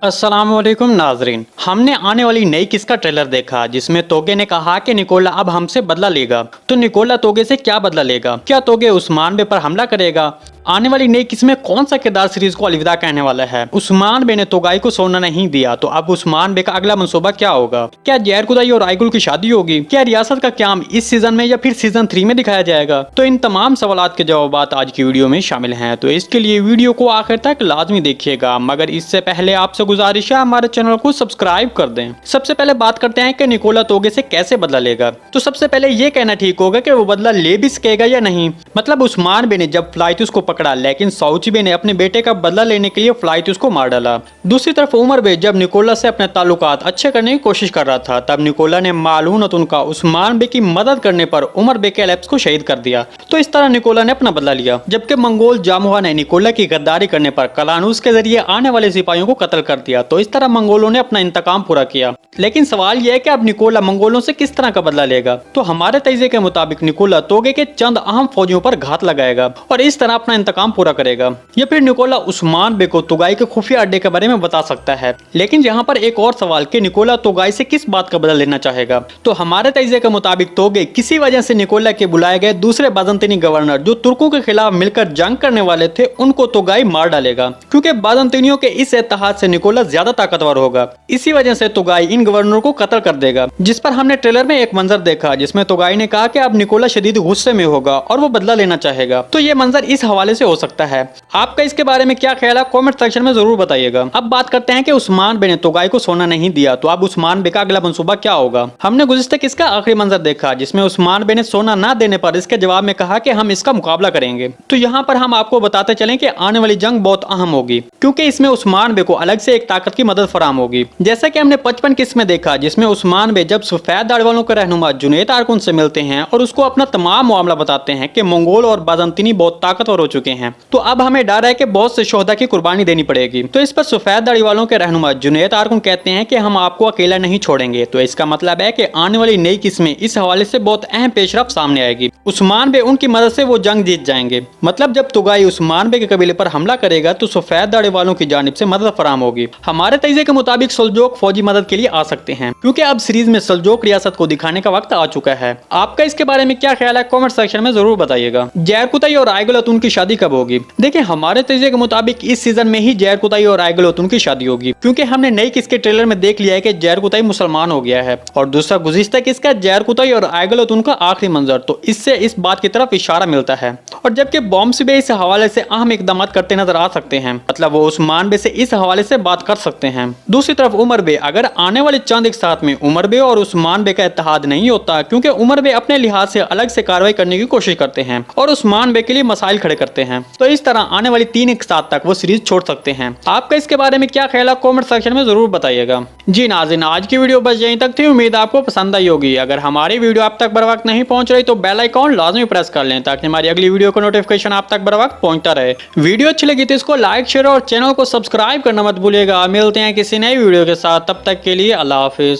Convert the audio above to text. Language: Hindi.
अस्सलामुअलैकुम नाजरीन, हमने आने वाली नई किस का ट्रेलर देखा जिसमें तोगे ने कहा कि निकोला अब हमसे बदला लेगा। तो निकोला तोगे से क्या बदला लेगा? क्या तोगे उस्मान बे पर हमला करेगा? आने वाली नई किस में कौन सा किरदार सीरीज को अलविदा कहने वाला है? उस्मान बे ने तोगाई को सोना नहीं दिया, तो अब उस्मान बे का अगला मंसूबा क्या होगा? क्या जैर कुदाई और आइगुल की शादी होगी? क्या रियासत का क्याम इस सीजन में या फिर सीजन 3 में दिखाया जाएगा? तो इन तमाम सवालात के जवाब आज की वीडियो में शामिल हैं, तो इसके लिए वीडियो को आखिर तक लाजमी देखिएगा। मगर इससे पहले आपसे गुजारिश है हमारे चैनल को सब्सक्राइब कर दें। सबसे पहले बात करते हैं कि निकोला तोगे से कैसे बदला लेगा। तो सबसे पहले ये कहना ठीक होगा कि वो बदला ले भी सकेगा या नहीं। मतलब उस्मान बे ने जब फ्लाइतुस को पकड़ा, लेकिन साउची बे ने अपने बेटे का बदला लेने के लिए फ्लाइतुस को मार डाला। दूसरी तरफ उमर बे जब निकोला से अपने ताल्लुकात अच्छे करने की कोशिश कर रहा था, तब निकोला ने मालून उनका उस्मान बे की मदद करने पर उमर बे के एलेप्स को शहीद कर दिया। तो इस तरह निकोला ने अपना बदला लिया। जबकि मंगोल जामुहा ने निकोला की गद्दारी करने पर कलानूस के जरिए आने वाले सिपाहियों को कत्ल कर दिया। तो इस तरह मंगोलों ने अपना इंतकाम पूरा किया। लेकिन सवाल यह है कि अब निकोला मंगोलों से किस तरह का बदला लेगा। तो हमारे तैज़े के मुताबिक निकोला तोगे के चंद अहम फौजियों पर घात लगाएगा और इस तरह अपना इंतकाम पूरा करेगा। या फिर निकोला उस्मान बे को तोगाई के खुफिया अड्डे के बारे में बता सकता है। लेकिन यहाँ पर एक और सवाल कि निकोला तोगाई से किस बात का बदला लेना चाहेगा। तो हमारे तैज़े के मुताबिक तोगे किसी वजह से निकोला के बुलाए गए दूसरे बाजंतीनी गवर्नर जो तुर्कों के खिलाफ मिलकर जंग करने वाले थे, उनको तोगाई मार डालेगा, क्योंकि बाजंतीनियों के इस इत्तेहाद से निकोला ज्यादा ताकतवर होगा। इसी वजह से तोगाई इन गवर्नरों को कत्ल कर देगा। जिस पर हमने ट्रेलर में एक मंजर देखा जिसमें तोगाई ने कहा कि अब निकोला शदीद गुस्से में होगा और वो बदला लेना चाहेगा। तो ये मंजर इस हवाले से हो सकता है। आपका इसके बारे में क्या ख्याल है, कमेंट सेक्शन में जरूर बताइएगा। अब बात करते हैं कि उस्मान बे ने तोगाई को सोना नहीं दिया, तो अब उस्मान बे का अगला मंसूबा क्या होगा। हमने गुज़िश्ता किसका आखिरी मंजर देखा जिसमें उस्मान बे ने सोना न देने पर इसके जवाब में कहा कि हम इसका मुकाबला करेंगे। तो यहाँ पर हम आपको बताते चलें कि आने वाली जंग बहुत अहम होगी, क्योंकि इसमें उस्मान बे को अलग से एक ताकत की मदद फराम होगी। जैसा कि हमने 55 किस में देखा जिसमें उस्मान बे जब सफेद दाढ़ी वालों के रहनुमा जुनैद आरकुन से मिलते हैं और उसको अपना तमाम मामला बताते हैं कि मंगोल और बाजंतीनी बहुत ताकतवर हो चुके हैं, तो अब हमें डर है कि बहुत से शोहदा की कुर्बानी देनी पड़ेगी। तो इस पर सफेद दाढ़ी वालों के रहनुमा जुनैद आरकुन कहते हैं कि हम आपको अकेला नहीं छोड़ेंगे। तो इसका मतलब है कि आने वाली नई किस्में इस हवाले से बहुत अहम पेशरफ सामने आएगी। उस्मान बे उनकी मदद से वो जंग जीत जाएंगे। मतलब जब तुगाई उस्मान बे के कबीले पर हमला करेगा तो सफेद दाढ़ी वालों की जानिब से मदद फराम होगी। हमारे तैज़े के मुताबिक सल्जोक फौजी मदद के लिए आ सकते हैं, क्योंकि अब सीरीज में सल्जोक रियासत को दिखाने का वक्त आ चुका है। आपका इसके बारे में क्या ख्याल है, कमेंट सेक्शन में जरूर बताइएगा। जैर कुताई और आइगुल अतुन की शादी कब होगी? देखिए, हमारे तैज़े के मुताबिक इस सीजन में ही जैर कुताई और आइगुल अतुन की शादी होगी, क्योंकि हमने नई किसके ट्रेलर में देख लिया है कि जैर कुताई मुसलमान हो गया है। और दूसरा गुज़िश्ता किसका जैर कुताई और आइगुल अतुन का आखिरी मंजर, तो इससे इस बात की तरफ इशारा मिलता है। और जबकि बॉम्बे बे इस हवाले से अहम इकदाम करते नजर आ सकते हैं, मतलब वो उस्मान बे से इस हवाले से बात कर सकते हैं। दूसरी तरफ उमर बे, अगर आने वाले चंद एक साथ में उमर बे और उस्मान बे का इत्तेहाद नहीं होता, क्योंकि उमर बे अपने लिहाज से अलग से कार्रवाई करने की कोशिश करते हैं और उस्मान बे के लिए मसाइल खड़े करते हैं, तो इस तरह आने वाली 3 एक साथ तक वो सीरीज छोड़ सकते हैं। आपका इसके बारे में क्या ख्याल है, कमेंट सेक्शन में जरूर बताइएगा। जी नाज़रीन, आज की वीडियो बस यहीं तक थी। उम्मीद आपको पसंद आई होगी। अगर हमारी वीडियो आप तक बर वक्त नहीं पहुंच रही तो बेल आइकॉन लाजमी प्रेस कर लें, ताकि हमारी अगली वीडियो का नोटिफिकेशन आप तक बर वक्त पहुंचता रहे। वीडियो अच्छी लगी तो इसको लाइक, शेयर और चैनल को सब्सक्राइब करना मत भूलिएगा। मिलते हैं किसी नई वीडियो के साथ, तब तक के लिए अल्लाह हाफिज।